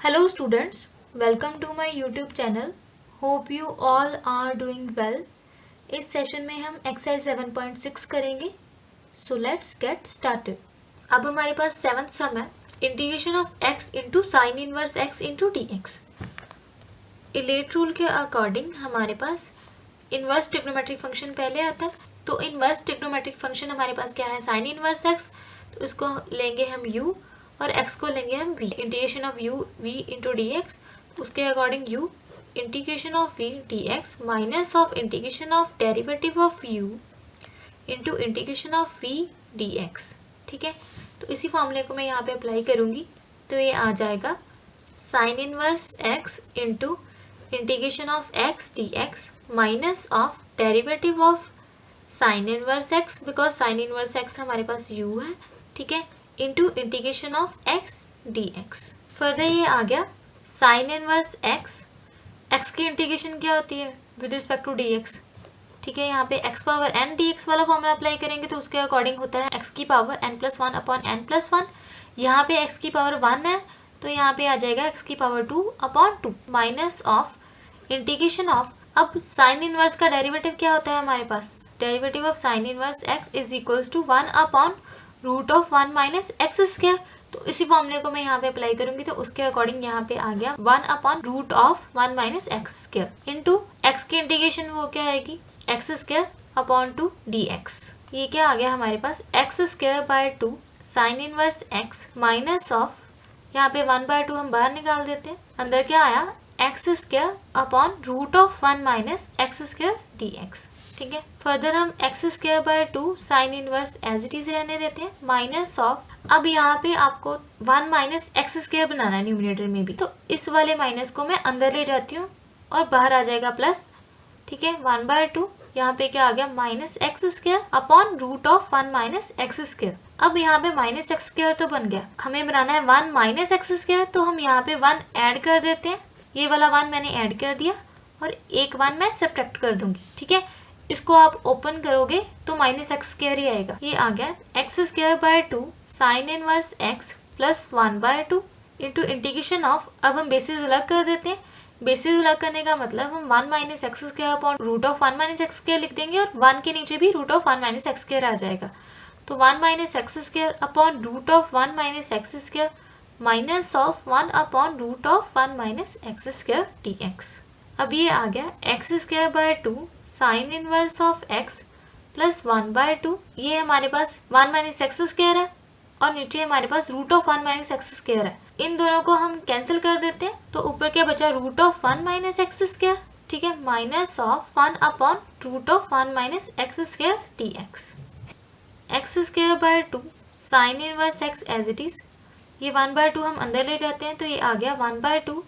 Hello students, welcome to my YouTube channel. Hope you all are doing well. इस session में हम exercise 7.6 करेंगे. So let's get started. अब हमारे पास 7th sum है integration of x into sine inverse x into dx. ILATE rule के according हमारे पास इनवर्स ट्रिग्नोमेट्रिक फंक्शन पहले आता है. तो इनवर्स ट्रिग्नोमेट्रिक फंक्शन हमारे पास क्या है, साइन इनवर्स x. तो इसको लेंगे हम u और x को लेंगे हम v. Integration of u v into D X, उसके according u integration of v dx minus of integration of derivative of u into integration of v dx. ठीक है, तो इसी फॉर्मूले को मैं यहाँ पे अप्लाई करूँगी. तो ये आ जाएगा sign inverse x into integration of x dx minus of derivative of sine inverse x, because sign inverse x हमारे पास u है. ठीक है, into integration of x dx. Further ये आ गया साइन इनवर्स x की इंटीग्रेशन क्या होती है विद रिस्पेक्ट टू dx. ठीक है, यहाँ पे x पावर n dx वाला फॉर्मूला अप्लाई करेंगे तो उसके अकॉर्डिंग होता है x की पावर n+1 अपॉन n+1. यहाँ पे x की पावर 1 है तो यहाँ पे आ जाएगा x की power 2 upon 2 minus of integration of. अब साइन इनवर्स का डेरिवेटिव क्या होता है हमारे पास, derivative of sine inverse x is equals to 1 upon root of 1 minus x square. तो इसी फॉर्मूले को मैं यहाँ पे अप्लाई करूंगी तो उसके अकॉर्डिंग यहाँ पे आ गया 1 upon root of 1 minus x square into x की इंटीग्रेशन वो क्या आएगी एक्स स्क्वायर अपॉन 2 dx. ये क्या आ गया हमारे पास X square by 2 sine inverse X minus of, यहाँ पे 1/2 हम बाहर निकाल देते हैं, अंदर क्या आया x square upon root of 1 minus x square dx. ठीक है, फर्दर हम x square by 2 sine inverse as it is रहने देते हैं माइनस ऑफ. अब यहाँ पे आपको 1 माइनस एक्स स्क्वायर बनाना है न्यूमरेटर में भी, तो इस वाले माइनस को मैं अंदर ले जाती हूँ और बाहर आ जाएगा प्लस. ठीक है, 1/2 यहाँ पे क्या आ गया minus x square upon root of 1 minus x square. अब यहाँ पे माइनस एक्स स्क्वायर तो बन गया, हमें बनाना है 1 माइनस एक्स स्क्वायर, तो हम यहाँ पे 1 ऐड कर देते हैं. ये वाला 1 मैंने ऐड कर दिया और एक 1 मैं सब्ट्रैक्ट कर दूंगी. ठीक है, इसको आप ओपन करोगे तो माइनस एक्स स्क्वायर ही आएगा. ये आ गया x square by 2 sine inverse x plus 1/2 into integration of. अब हम बेसिस अलग कर देते हैं. बेसिस अलग करने का मतलब हम 1 minus x square upon root of 1 minus x square लिख देंगे और 1 के नीचे भी root of 1 minus x square आ जाएगा. तो 1 minus x square upon root of 1 minus x square minus of 1 upon root of 1 minus x square dx. अब ये आ गया x square by 2 sine inverse of x plus 1/2. ये हमारे पास 1 माइनस एक्स स्क्वायर है और नीचे हमारे पास root of 1 minus x square है. इन दोनों को हम कैंसिल कर देते हैं तो ऊपर क्या बचा root of 1 minus x square. ठीक है, minus of 1 upon root of 1 minus x square dx. X square by 2 sine inverse x as it is. ये 1/2 हम अंदर ले जाते हैं तो ये आ गया 1/2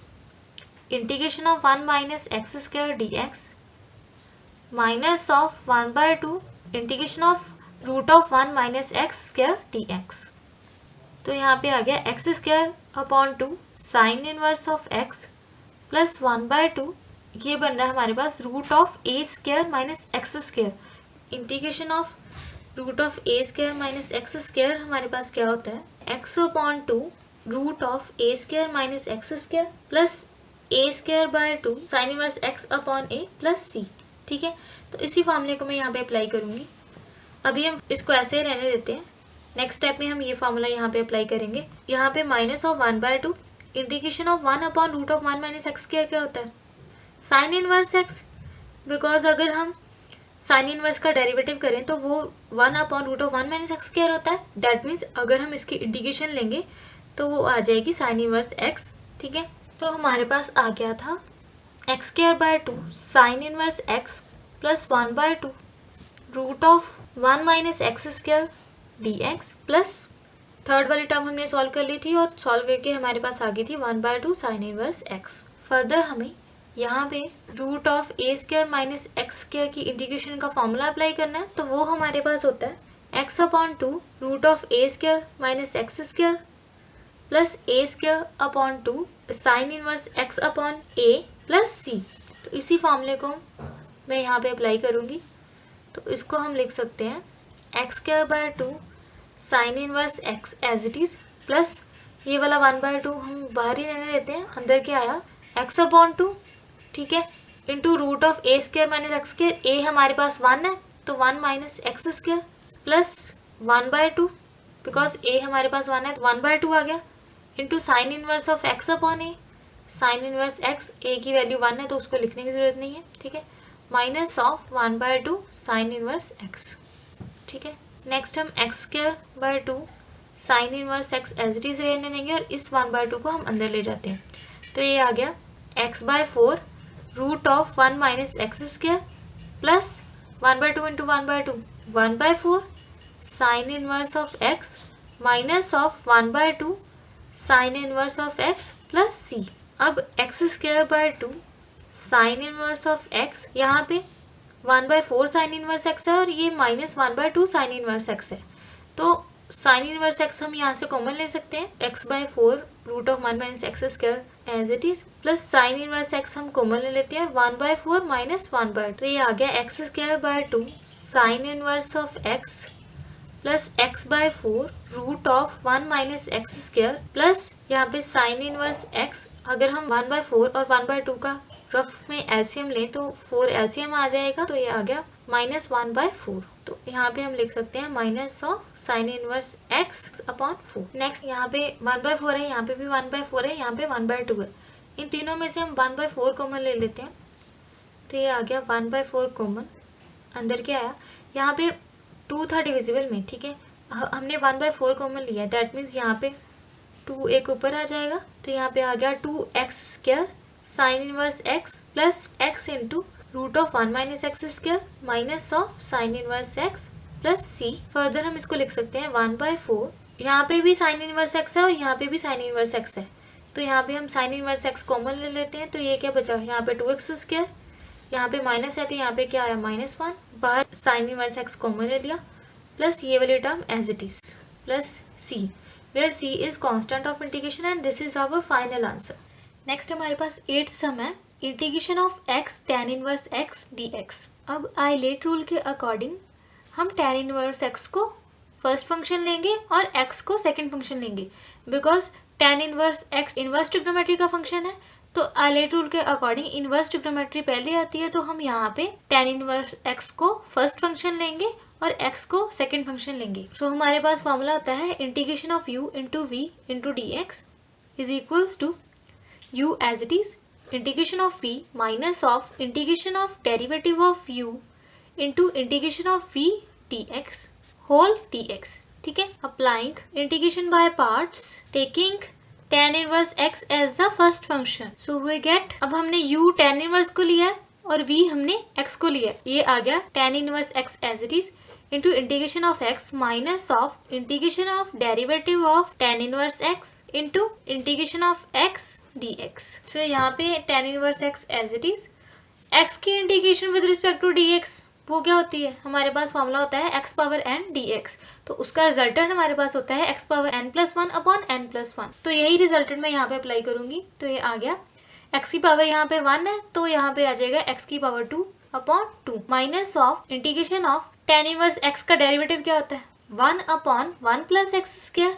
integration of 1 minus x square dx minus of 1/2 integration of root of 1 minus x square dx. तो यहाँ पे आ गया x square upon 2 sine inverse of x plus 1/2. ये बन रहा है हमारे पास root of a square minus x square. Integration of root of a square minus x square हमारे पास क्या होता है x upon 2 root of a square minus x square plus a square by 2 sine inverse x upon a plus c. ठीक है, तो इसी फॉर्मूले को मैं यहाँ पे अप्लाई करूँगी. अभी हम इसको ऐसे रहने देते हैं. नेक्स्ट स्टेप में हम ये फॉर्मूला यहाँ पे अप्लाई करेंगे. यहाँ पे minus of 1/2 integration of 1 upon root of 1 minus x square क्या होता है साइन इनवर्स x. बिकॉज अगर हम साइन इनवर्स का डेरिवेटिव करें तो वो 1 upon root of 1 minus x square होता है. दैट मीन्स अगर हम इसकी इंटीग्रेशन लेंगे तो वो आ जाएगी साइन इनवर्स x. ठीक है, तो हमारे पास आ गया था x square by 2 sine inverse x plus 1/2 root of 1 minus x square dx plus third वाली टर्म हमने सॉल्व कर ली थी और सॉल्व करके हमारे पास आ गई थी 1/2 साइन इनवर्स x. फर्दर हमें यहाँ पे root of a square minus x square की इंटीग्रेशन का फॉर्मूला अप्लाई करना है. तो वो हमारे पास होता है x upon 2 root of a square minus x square plus a square upon 2 sine inverse x upon a plus c. तो इसी फॉर्मूले को मैं यहाँ पे अप्लाई करूँगी. तो इसको हम लिख सकते हैं x square by 2 sine inverse x as it is plus ये वाला 1/2 हम बाहर ही रहने देते हैं, अंदर क्या आया x/2, ठीक है, into root of a square minus x square. a हमारे पास 1 है तो 1 minus x square plus 1/2, because a हमारे पास 1 है तो 1/2 आ गया, into sine inverse of x/a, sine inverse x, a की वैल्यू 1 है तो उसको लिखने की जरूरत नहीं है, ठीक है, minus of 1/2 sine inverse x, ठीक है। नेक्स्ट हम x²/2 sine inverse x as it is रहने देंगे और इस 1/2 को हम अंदर ले जाते हैं, तो ये आ गया x/4 root of 1 minus x square plus 1/2 into 1/2 1/4 sine inverse of x minus of 1/2 sine inverse of x plus c। अब x²/2 sine inverse of x, यहाँ पे 1/4 साइन इनवर्स x है और ये माइनस 1/2 साइन इनवर्स x है, तो sine inverse x हम यहाँ से कॉमन ले सकते हैं, x/4 root of 1 minus x square as it is, plus sine inverse x हम कॉमन ले लेते हैं 1/4 माइनस 1/2, तो ये आ गया x²/2 sine inverse of x plus x/4 root of 1 minus x square plus यहाँ पे साइन इनवर्स x। अगर हम 1/4 और 1/2 का रफ में एलसीएम लें तो 4 एलसीएम आ जाएगा, तो ये आ गया माइनस 1/4, तो यहाँ पे हम लिख सकते हैं minus of sine inverse x/4। Next यहाँ पे 1/4 है, यहाँ पे भी 1/4 है, यहाँ पे 1/2 है, इन तीनों में से हम 1/4 कॉमन ले लेते हैं, तो ये आ गया 1/4 कॉमन, अंदर क्या आया, यहाँ पे 2 था डिविजिबल में, ठीक है, हमने 1/4 कॉमन लिया है, दैट मीन्स यहाँ पे 2 एक ऊपर आ जाएगा, तो यहाँ पे आ गया 2x² sine inverse x plus x into root of 1 minus x square minus of sine inverse x plus c। Further हम इसको लिख सकते हैं 1/4, यहाँ पे भी साइन इनवर्स x है और यहाँ पे भी साइन इनवर्स x है, तो यहाँ पे हम साइन इनवर्स x कॉमन ले लेते हैं, तो ये क्या बचा, यहाँ पे 2x², यहाँ पे माइनस है तो यहाँ पे क्या आया -1, बाहर साइन इनवर्स x कॉमन ले लिया, प्लस ये वाली term as it is plus c, where c is constant of integration and this is our final answer. Next हमारे पास 8th सम है, integration of x tan inverse x dx। अब ILATE rule के according हम tan inverse x को first function लेंगे और x को second function लेंगे, because tan inverse x inverse trigonometry का फंक्शन है, तो आइलेट रूल के अकॉर्डिंग इनवर्स ट्रिग्नोमेट्री पहले आती है, तो हम यहाँ पे tan इनवर्स x को फर्स्ट फंक्शन लेंगे और x को सेकंड फंक्शन लेंगे। सो हमारे पास फॉर्मूला होता है integration of u into v into D x is equals to u as it is integration of v minus of integration of derivative of u into integration of v dx whole dx, ठीक है। Applying integration by parts taking tan inverse x as the first function, so we get, अब हमने u tan inverse को लिया है और v हमने x को लिया है, ये आ गया tan inverse x as it is into integration of x minus of integration of derivative of tan inverse x into integration of x dx। So यहाँ पे tan inverse x as it is, x की integration with respect to dx वो क्या होती है, हमारे पास formula होता है x पावर n dx, तो उसका रिजल्टेंट हमारे पास होता है x power n+1 upon n+1, तो यही रिजल्टेंट मैं यहाँ पे अप्लाई करूंगी, तो ये आ गया x की पावर यहाँ पे 1 है तो यहाँ पे आ जाएगा x की power 2 upon 2 minus of integration of tan inverse x का डेरिवेटिव क्या होता है 1 अपॉन 1 प्लस एक्स स्क्वायर,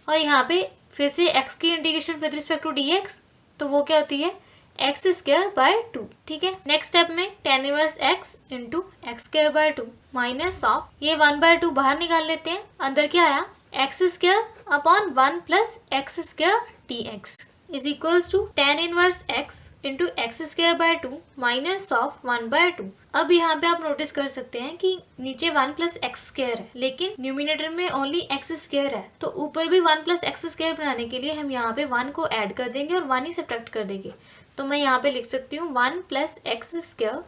और यहाँ पे फिर से x की integration with respect to dx, तो वो क्या होती है x²/2, ठीक है। नेक्स्ट स्टेप में tan inverse x into x²/2 minus of ये 1/2 बाहर निकाल लेते हैं, अंदर क्या आया x² upon 1 plus x² dx is equals to tan inverse x into x²/2 minus of 1/2। अब यहाँ पे आप नोटिस कर सकते हैं कि नीचे 1 प्लस एक्स स्क्वायर है, लेकिन न्यूमिनेटर में ओनली एक्स स्क्वायर है, तो ऊपर भी 1 प्लस एक्स स्क्वायर बनाने के लिए हम यहाँ पे 1 को ऐड कर देंगे और 1 ही सब्ट्रैक्ट कर देंगे, तो मैं यहाँ पे लिख सकती हूँ 1 plus x square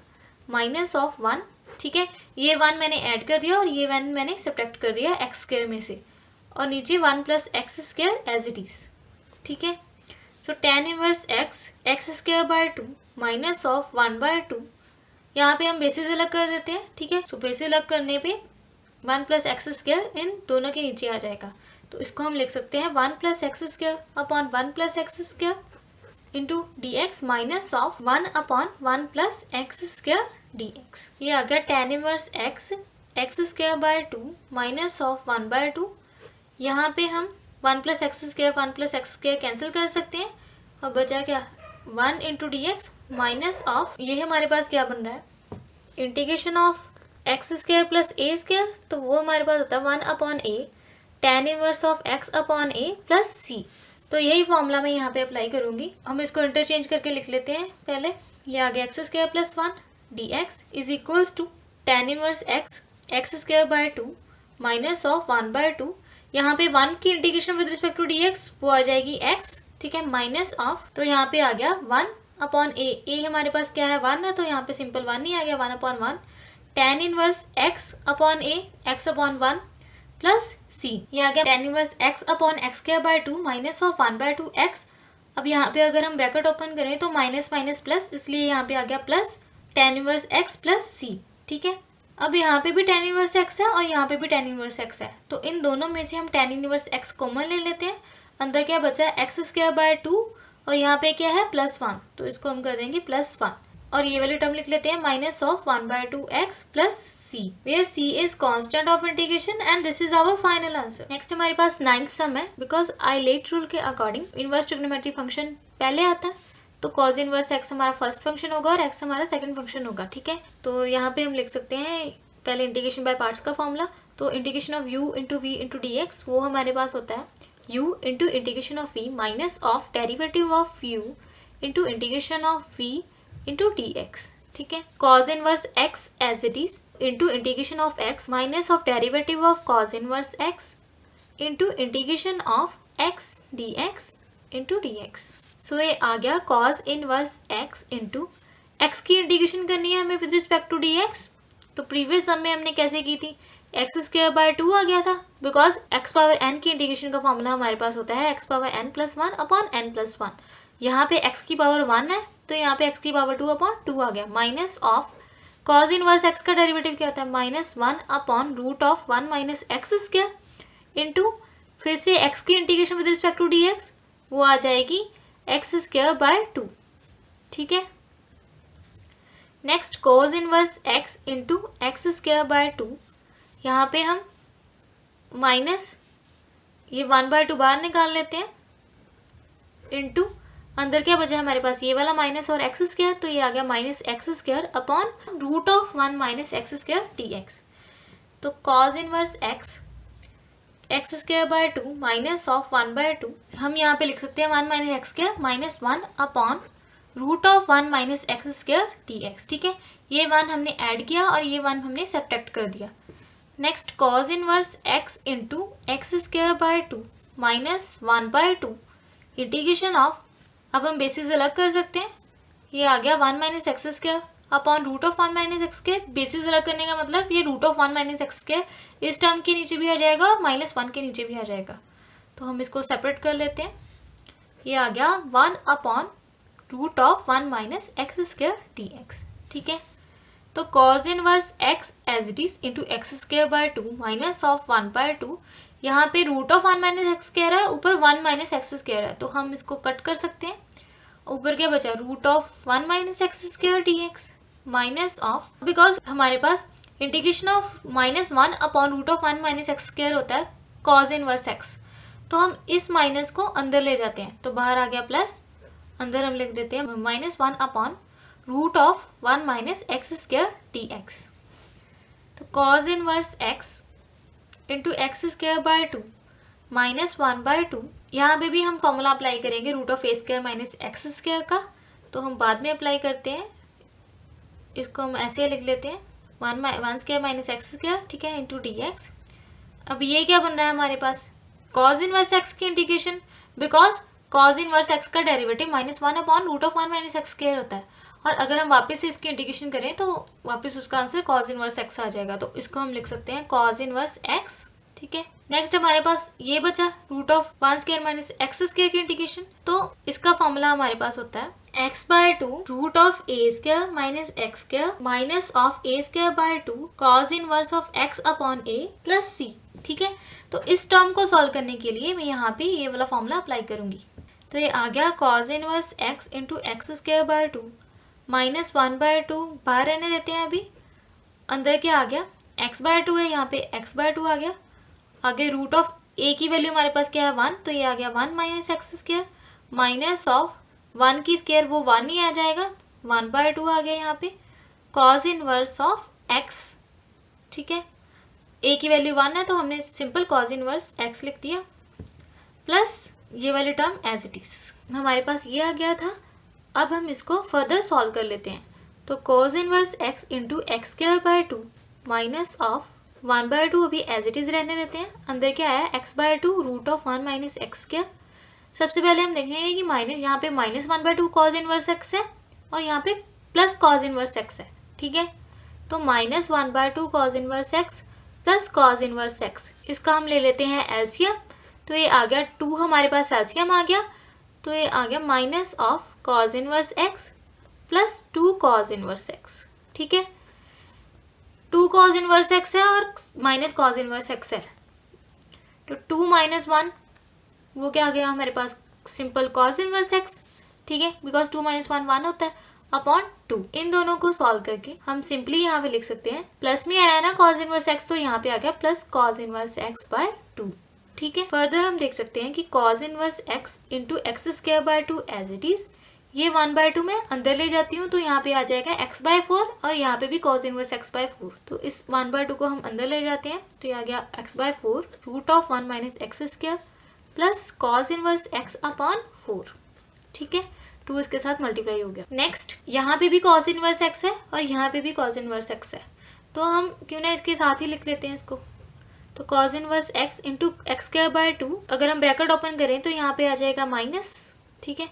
minus of 1, ठीक है। ये 1 मैंने ऐड कर दिया और ये 1 मैंने सब्ट्रैक्ट कर दिया एक्स स्क्वायर में से, और नीचे 1 plus x square as it is, ठीक है। So tan inverse x²/2 minus of 1/2, यहाँ पे हम बेसिस अलग कर देते हैं, ठीक है। सो बेसिस अलग करने पे 1 प्लस एक्स स्क्वायर इन दोनों के नीचे आ जाएगा, तो इसको हम लिख सकते हैं 1 plus x square upon 1 plus x square into D x minus of 1 upon 1 plus x square d x. ये आ गया tan inverse x x²/2 minus of 1/2, यहाँ पे हम one plus x square cancel कर सकते हैं और बचा क्या 1 into D x minus of, ये हमारे पास क्या बन रहा है integration of x square plus A square, तो वो हमारे पास होता है 1 upon a tan inverse of x upon a plus c. तो यही फॉर्मूला मैं यहाँ पे अप्लाई करूँगी। हम इसको इंटरचेंज करके लिख लेते हैं। पहले ये आ गया x square plus 1 d x is equals to tan inverse x square by 2 minus of 1/2, यहाँ पे 1 की integration with respect to d x वो आ जाएगी x, ठीक है, माइनस ऑफ, तो यहाँ पे आ गया 1 अपॉन ए हमारे पास क्या है 1 है, तो यहाँ पे सिंपल 1 ही आ गया 1 upon 1 tan inverse x upon a x upon 1 plus c, ये आ गया tan inverse x upon x square by 2 minus of 1/2 x। अब यहाँ पे अगर हम ब्रैकेट ओपन करें तो माइनस माइनस प्लस, इसलिए यहाँ पे आ गया plus tan inverse x plus c, ठीक है। अब यहाँ पे भी tan इनवर्स x है और यहाँ पे भी tan इनवर्स x है, तो इन दोनों में से हम tan इनवर्स x कॉमन ले लेते हैं। अंदर क्या बचा है एक्स स्क्वायर बाय 2 और यहाँ पे क्या है प्लस 1, तो इसको हम कर देंगे प्लस 1 और ये वाली टर्म लिख लेते हैं minus of 1/2 x plus c, where c is constant of integration and this is our final answer. Next हमारे पास 9th सम है। बिकॉज आइलेट रूल के अकॉर्डिंग इनवर्स ट्रिग्नोमेट्री फंक्शन पहले आता है, तो cos इनवर्स x हमारा फर्स्ट फंक्शन होगा और x हमारा सेकंड फंक्शन होगा, ठीक है। तो यहाँ पे हम लिख सकते हैं पहले इंटीग्रेशन बाय पार्ट्स का फॉर्मूला, तो integration of u into v into D x वो हमारे पास होता है u into integration of v minus of derivative of u into integration of v into D x, ठीक है। cos inverse x as it is into integration of x minus of derivative of cos inverse x into integration of x d x into D x. So ये आ गया cos inverse x into x की integration करनी है हमें with respect to d x. तो previous sum में हमने कैसे की थी, एक्स स्क्वायर बाय 2 आ गया था, बिकॉज x पावर n की इंटीग्रेशन का फॉर्मूला हमारे पास होता है x power n plus 1 upon n plus 1। यहाँ पे x की पावर 1 है तो यहाँ पे x की पावर 2 अपॉन 2 आ गया, minus of cos inverse x का डेरिवेटिव क्या होता है minus 1 upon root of 1 minus x square into फिर से x की integration with respect to d x वो आ जाएगी एक्स स्क्वायर बाय 2, ठीक है। Next cos inverse x into x square by 2, यहाँ पे हम माइनस ये 1/2 बाहर निकाल लेते हैं इंटू अंदर क्या बचा है हमारे पास ये वाला माइनस और एक्स स्क्वायर, तो ये आ गया minus x square upon root of 1 minus x square d x. तो cos inverse x square by 2 minus of 1/2 हम यहाँ पे लिख सकते हैं 1 minus x square minus 1 upon root of 1 minus x square d x, ठीक है। ये 1 हमने ऐड किया और ये 1 हमने सब्ट्रैक्ट कर दिया। Next cos inverse x into x square by 2 minus 1/2 integration of, अब हम बेसिस अलग कर सकते हैं, ये आ गया 1 minus x square upon root of 1 minus x square. Basis अलग करने का मतलब ये root of 1 minus x square इस टर्म के नीचे भी आ जाएगा और -1 के नीचे भी आ जाएगा, तो हम इसको सेपरेट कर लेते हैं। ये आ गया 1 upon root of 1 minus x square d x, ठीक है। तो cos inverse x as it is into x square by 2 minus of 1/2, यहाँ पे root of 1 minus x square है, ऊपर 1 माइनस एक्स स्क्वायर है, तो हम इसको कट कर सकते हैं। ऊपर क्या बचा root of 1 minus x square d x minus of, because हमारे पास integration of -1 upon root of 1 minus x square होता है cos इनवर्स x, तो हम इस माइनस को अंदर ले जाते हैं, तो बाहर आ गया प्लस, अंदर हम लिख देते हैं -1 upon root of 1 minus x square d x. तो cos inverse x into x square by 2 minus 1/2, यहाँ पे भी हम फॉर्मूला अप्लाई करेंगे root of a square minus x square का, तो हम बाद में अप्लाई करते हैं। इसको हम ऐसे लिख लेते हैं 1 स्क्वायर माइनस एक्स स्क्वायर, ठीक है, इंटू डी एक्स। अब ये क्या बन रहा है हमारे पास cos इनवर्स x की integration, because cos inverse x का derivative -1 upon root of 1 minus x square होता है, और अगर हम वापस से इसकी इंटीग्रेशन करें तो वापस उसका आंसर cos इनवर्स x आ जाएगा, तो इसको हम लिख सकते हैं cos इनवर्स x, ठीक है। नेक्स्ट हमारे पास ये बचा root of 1 square minus x square की इंटीग्रेशन, तो इसका फॉर्मूला हमारे पास होता है x by 2 root of a square minus x square minus of a square by 2 cos inverse of x upon a plus c, ठीक है। तो इस टर्म को सॉल्व करने के लिए मैं यहाँ पे ये वाला फॉर्मूला अप्लाई करूंगी, तो ये आ गया cos inverse x into x square by 2 minus 1/2 बाहर रहने देते हैं। अभी अंदर क्या आ गया x बाय 2 है, यहाँ पे x बाय 2 आ गया, आगे रूट ऑफ ए की वैल्यू हमारे पास क्या है 1, तो ये आ गया 1 minus x square minus of 1 की स्क्वायर वो 1 ही आ जाएगा, 1/2 आ गया यहाँ पे, कॉज इनवर्स ऑफ एक्स। ठीक है, ए की वैल्यू 1 है तो हमने सिंपल कॉज इनवर्स एक्स लिख दिया, प्लस ये वाली टर्म एज इट इज हमारे पास ये आ गया था। अब हम इसको फर्दर सॉल्व कर लेते हैं। तो cause inverse x into x square by 2 minus of 1/2 अभी एज इट इज रहने देते हैं। अंदर क्या आया x/2 root of 1 minus x square. सबसे पहले हम देखेंगे कि माइनस यहाँ पे -1/2 कॉज इनवर्स एक्स है और यहाँ पे प्लस कॉज इनवर्स एक्स है। ठीक है, तो -1/2 cause inverse x plus cos inverse x, इसका हम ले लेते हैं एलसीएम। तो ये आ गया 2, हमारे पास एलसीएम आ गया, तो ये आ गया minus of cos inverse x plus 2 cause inverse x. ठीक है, 2 कॉज इनवर्स एक्स है और माइनस कॉज इनवर्स एक्स है, तो 2 - 1 वो क्या आ गया हमारे पास सिंपल कॉज इनवर्स एक्स। ठीक है, बिकॉज 2 - 1 1 होता है अपॉन 2। इन दोनों को सॉल्व करके हम सिंपली यहाँ पे लिख सकते हैं, प्लस में आया ना कॉज इनवर्स एक्स, तो यहाँ पे आ गया plus cos inverse x by 2। ठीक है, फर्दर हम देख सकते हैं कि cos inverse x into x square by 2 as it is, ये 1/2 में अंदर ले जाती हूँ तो यहाँ पे आ जाएगा x/4 और यहाँ पे भी कॉज इनवर्स x/4, तो इस 1/2 को हम अंदर ले जाते हैं तो ये आ गया x/4 root of 1 minus x square plus cos inverse x upon 4। ठीक है, 2 इसके साथ मल्टीप्लाई हो गया। नेक्स्ट यहाँ पे भी कॉज इनवर्स x है और यहाँ पे भी कॉज इनवर्स x है, तो हम क्यों ना इसके साथ ही लिख लेते हैं इसको। तो cause inverse x into x square by 2, अगर हम ब्रैकेट ओपन करें तो यहाँ पे आ जाएगा माइनस, ठीक है,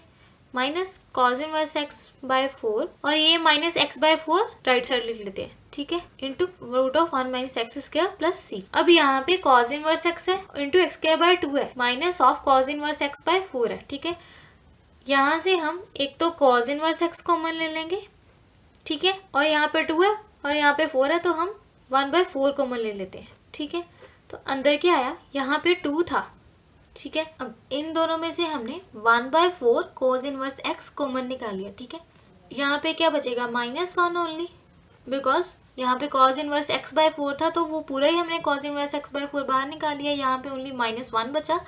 minus cos inverse x by 4 और ये माइनस x/4 राइट साइड लिख लेते हैं। ठीक है, into root of 1 minus x square plus c. अब यहाँ पे कॉज इनवर्स एक्स है इंटू एक्स स्क्वायर बाय 2 है minus of cos inverse x by 4 है। ठीक है, यहाँ से हम एक तो कॉज इनवर्स एक्स कॉमन ले लेंगे, ठीक है, और यहाँ पे 2 है और यहाँ पे 4 है तो हम 1/4 कॉमन ले लेते हैं। ठीक है, तो अंदर क्या आया, यहाँ पे 2 था। ठीक है, अब इन दोनों में से हमने 1/4 कॉज इनवर्स एक्स कॉमन निकाल लिया। ठीक है, यहाँ पे क्या बचेगा -1 ओनली, बिकॉज यहाँ पे कॉज इनवर्स x/4 था तो वो पूरा ही हमने कॉज इनवर्स x/4 बाहर निकाल लिया, यहाँ पे ओनली -1 बचा।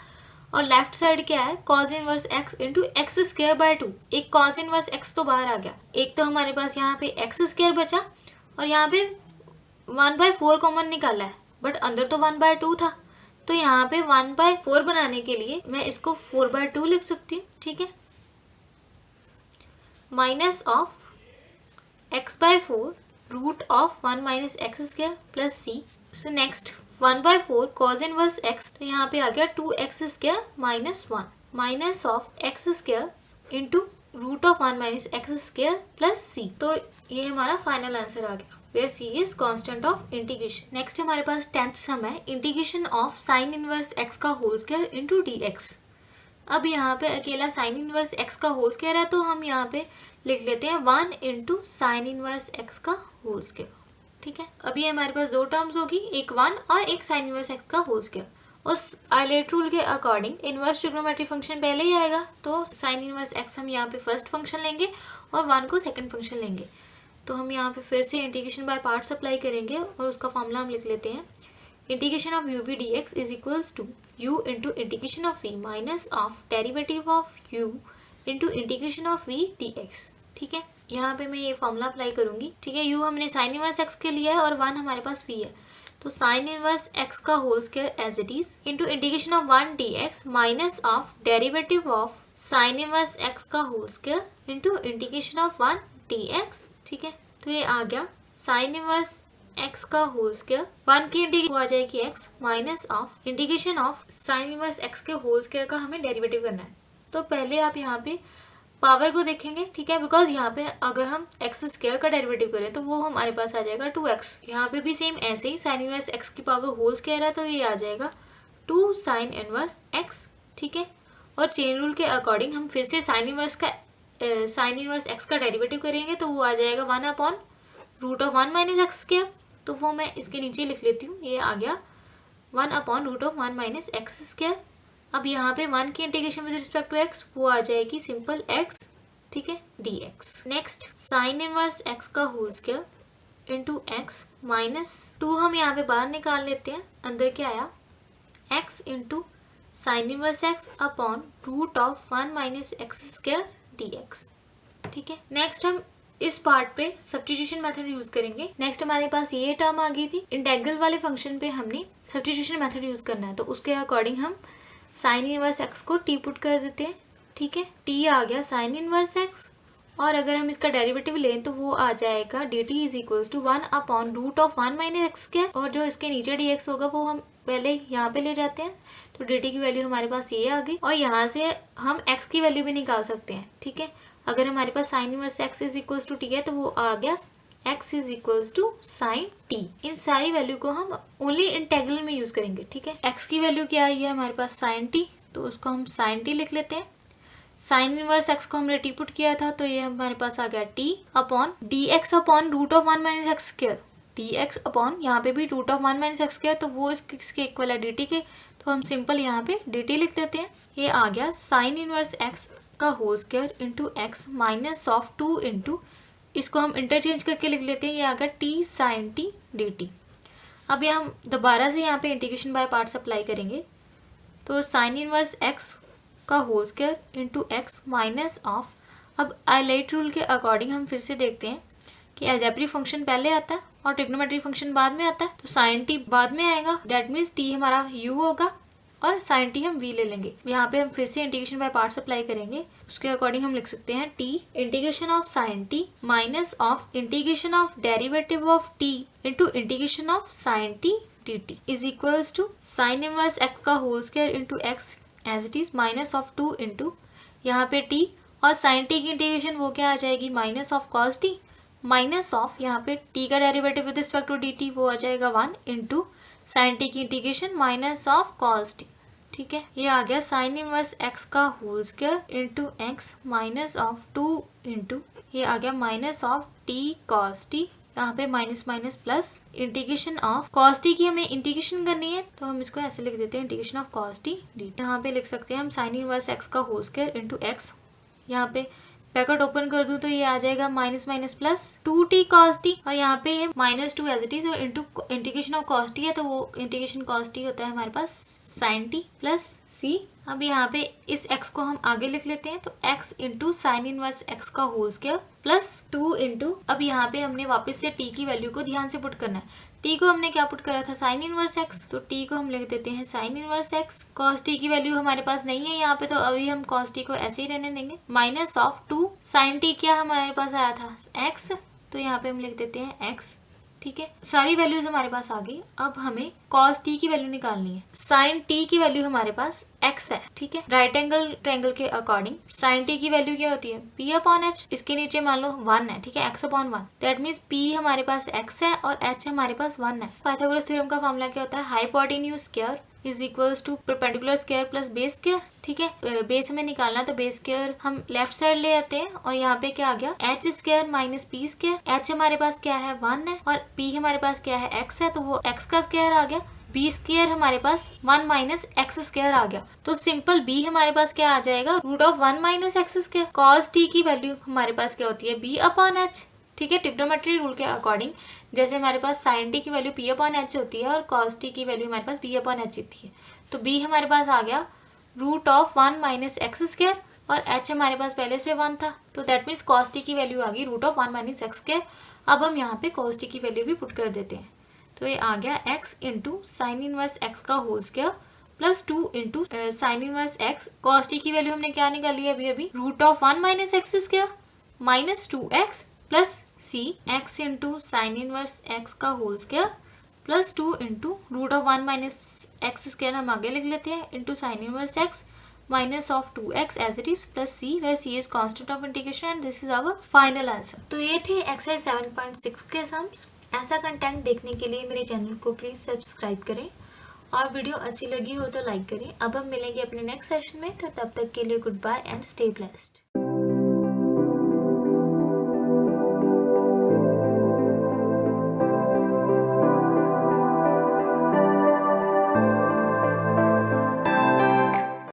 और लेफ्ट साइड क्या है, cause inverse x into x square by 2, एक कॉज इनवर्स x तो बाहर आ गया, एक तो हमारे पास यहाँ पे एक्स स्क्वायर बचा और यहाँ पे 1/4 कॉमन निकाला है, बट अंदर तो 1/2 था, तो यहाँ पे 1/4 बनाने के लिए मैं इसको 4/2 लिख सकती हूँ। ठीक है, minus of x/4 root of 1 minus x square plus c. So next 1/4 cos inverse x, तो यहाँ पे आ गया 2x square minus 1 minus of x square into root of 1 minus x square plus c. तो ये हमारा फाइनल आंसर आ गया, where c is constant of integration. Next हमारे पास 10th सम है, integration of sine inverse x का होल स्क्वायर इंटू dx। अब यहाँ पे अकेला साइन इनवर्स x का होल स्क्वायर है तो हम यहाँ पे लिख लेते हैं 1 इंटू साइन इनवर्स x का होल स्क्वायर। ठीक है, अभी हमारे पास दो टर्म्स होगी, एक 1 और एक साइन इनवर्स x का होल स्क्वायर। उस आइलेट रूल के अकॉर्डिंग इनवर्स ट्रिग्नोमेट्री फंक्शन पहले ही आएगा, तो साइन इनवर्स x हम यहाँ पे फर्स्ट फंक्शन लेंगे और 1 को सेकेंड फंक्शन लेंगे। तो हम यहाँ पे फिर से इंटीग्रेशन बाय पार्ट्स अप्लाई करेंगे और उसका फॉर्मूला हम लिख लेते हैं, integration of u v dx is equals to u into integration of v minus of derivative of u into integration of v dx। ठीक है, यहाँ पे मैं ये फॉर्मूला अप्लाई करूंगी। ठीक है, u हमने साइन इनवर्स x के लिया है और 1 हमारे पास v है, तो साइन इनवर्स x का whole square as it is into integration of 1 dx minus of derivative of sine inverse x का whole square into integration of 1 dx। ठीक है, तो ये आ गया साइन इनवर्स x का होल स्क्वायर, 1 की इंटीग्रेशन आ जाएगी x minus of integration of sine inverse x के होल स्क्वायर का हमें डेरिवेटिव करना है। तो पहले आप यहाँ पे पावर को देखेंगे। ठीक है, बिकॉज यहाँ पे अगर हम एक्स स्क्वायर का डेरिवेटिव करें तो वो हमारे पास आ जाएगा 2x। यहाँ पे भी सेम ऐसे ही साइन इनवर्स x की पावर होल स्क्वायर है तो ये आ जाएगा 2 साइन इनवर्स x। ठीक है, और चेन रूल के अकॉर्डिंग हम फिर से साइन इनवर्स x का डेरिवेटिव करेंगे तो वो आ जाएगा 1 upon root of 1 minus x square, तो वो मैं इसके नीचे लिख लेती हूँ, ये आ गया 1 upon root of 1 minus x square. अब यहाँ पे 1 की integration with respect to x वो आ जाएगी सिंपल x। ठीक है, dx। Next sine inverse x का whole square into x minus 2 हम यहाँ पे बाहर निकाल लेते हैं, अंदर क्या आया x into sine inverse x upon root of 1 minus x square dx। ठीक है, नेक्स्ट हम इस पार्ट पे सब्स्टिट्यूशन मेथड यूज करेंगे। नेक्स्ट हमारे पास ये टर्म आ गई थी, इंटेग्रल वाले फंक्शन पे हमने सब्स्टिट्यूशन मेथड यूज करना है, तो उसके अकॉर्डिंग हम साइन इनवर्स एक्स को टी पुट कर देते हैं। ठीक है, टी आ गया साइन इनवर्स एक्स, और अगर हम इसका डेरिवेटिव लें तो वो आ जाएगा d t is equals to 1 upon root of 1 minus x square, और जो इसके नीचे डी एक्स होगा वो हम पहले यहाँ पे ले जाते हैं, तो डी टी की वैल्यू हमारे पास ये आ गई, और यहाँ से हम एक्स की वैल्यू भी निकाल सकते हैं। ठीक है, अगर हमारे पास sine inverse x is equals to t है तो वो आ गया x is equals to sine t. इन सारी वैल्यू को हम ओनली इंटेग्रल में यूज करेंगे। ठीक है, एक्स की वैल्यू क्या आई है हमारे पास साइन टी, तो उसको हम साइन टी लिख लेते हैं। साइन इनवर्स एक्स को हमने टी पुट किया था, तो ये हमारे पास आ गया t upon d x upon root of 1 minus x square, d x upon यहाँ पे भी root of 1 minus x square, तो वो इसके इक्वल है डी टी के, तो हम सिंपल यहाँ पे डी टी लिख देते हैं। ये आ गया साइन इनवर्स एक्स का whole square into x minus of 2 into, इसको हम इंटरचेंज करके लिख लेते हैं, ये आ गया t sine t d t. अब ये हम दोबारा से यहाँ पे इंटीग्रेशन बाय पार्ट्स अप्लाई करेंगे, तो साइन इनवर्स एक्स का whole square into x minus of, अब आइलेट रूल के अकॉर्डिंग हम फिर से देखते हैं कि अलजेब्रिक फंक्शन पहले आता है और ट्रिग्नोमेट्रिक फंक्शन बाद में आता है, तो साइन टी बाद में आएगा, दैट मीन्स टी हमारा u होगा और साइन टी हम v ले लेंगे। यहाँ पे हम फिर से इंटीग्रेशन बाय पार्ट्स अप्लाई करेंगे, उसके अकॉर्डिंग हम लिख सकते हैं t integration of sine t minus of integration of derivative of t into integration of sine t d t is equals to sine inverse x का whole square into x as it is minus of 2 into यहाँ पे t और sign t की integration वो क्या आ जाएगी minus of cos t minus of यहाँ पे t का derivative with respect to dt वो आ जाएगा 1 इंटू साइन टी की integration minus of cos t. ठीक है, ये आ गया साइन इनवर्स x का whole square into x minus of 2 into ये आ गया minus of t cos t, यहाँ पे minus minus plus integration of cos t की हमें इंटीग्रेशन करनी है, तो हम इसको ऐसे लिख देते हैं integration of cos T D. यहाँ पे लिख सकते हैं हम साइन इनवर्स x का होल स्क्वायर इंटू एक्स, यहाँ पे ब्रैकेट ओपन कर दूं तो ये आ जाएगा minus minus plus 2t cos t, और यहाँ पे ये माइनस 2 एज इट इज और into integration of cos t है, तो वो इंटीग्रेशन cos t होता है हमारे पास sin t प्लस c। अब यहाँ पे इस x को हम आगे लिख लेते हैं, तो x into sine inverse x का होल स्क्वायर प्लस 2 इंटू, अब यहाँ पे हमने वापस से t की वैल्यू को ध्यान से पुट करना है। t को हमने क्या पुट करा था साइन इनवर्स x, तो t को हम लिख देते हैं sign inverse x। cos t की वैल्यू हमारे पास नहीं है यहाँ पे, तो अभी हम cos t को ऐसे ही रहने देंगे, माइनस ऑफ 2 साइन t क्या हमारे पास आया था x, तो यहाँ पे हम लिख देते हैं x। ठीक है, सारी वैल्यूज हमारे पास आ गई। अब हमें cos t की वैल्यू निकालनी है। sin t की वैल्यू हमारे पास x है। ठीक है, राइट एंगल ट्रायंगल के अकॉर्डिंग sin t की वैल्यू क्या होती है p अपॉन h, इसके नीचे मान लो 1 है। ठीक है, x upon 1, that means p हमारे पास x है और h हमारे पास 1 है। पाइथागोरस थ्योरम का फॉर्मूला क्या होता है, hypotenuse square is equals to perpendicular square plus base square. ठीक है, बेस हमें निकालना, तो बेस स्क्वायर हम लेफ्ट साइड ले आते हैं, और यहाँ पे क्या आ गया h square minus p square. H हमारे पास क्या है 1 है और पी हमारे पास क्या है x है, तो वो x का स्क्वायर आ गया। बी स्क्वायर हमारे पास 1 माइनस एक्स स्क्वायर आ गया, तो सिंपल b हमारे पास क्या आ जाएगा root of 1 minus x square. Cos t की वैल्यू हमारे पास क्या होती है b अपॉन एच। ठीक है, ट्रिग्नोमेट्री रूल के अकॉर्डिंग जैसे हमारे पास साइन टी की वैल्यू p अपॉन एच होती है और कॉस टी की वैल्यू हमारे पास b अपॉन एच होती है, तो b हमारे पास आ गया root of 1 minus x square और h हमारे पास पहले से 1 था, तो दैट मीन्स cos t की वैल्यू आ गई root of 1 minus x square. अब हम यहाँ पे cos t की वैल्यू भी पुट कर देते हैं, तो ये आ गया x into sine inverse x का whole square plus 2 into sine inverse x। cos t की वैल्यू हमने क्या निकाली है अभी root of 1 minus x square minus 2x plus c, x into sine inverse x का whole square plus 2 into root of 1 minus x square हम आगे लिख लेते हैं into sine inverse x minus of 2x as it is plus c, where c is constant of integration and this is our final answer. तो ये थे exercise 7.6 के sums. ऐसा कंटेंट देखने के लिए मेरे चैनल को प्लीज सब्सक्राइब करें और वीडियो अच्छी लगी हो तो लाइक करें। अब हम मिलेंगे अपने नेक्स्ट सेशन में, तो तब तक के लिए goodbye and stay blessed.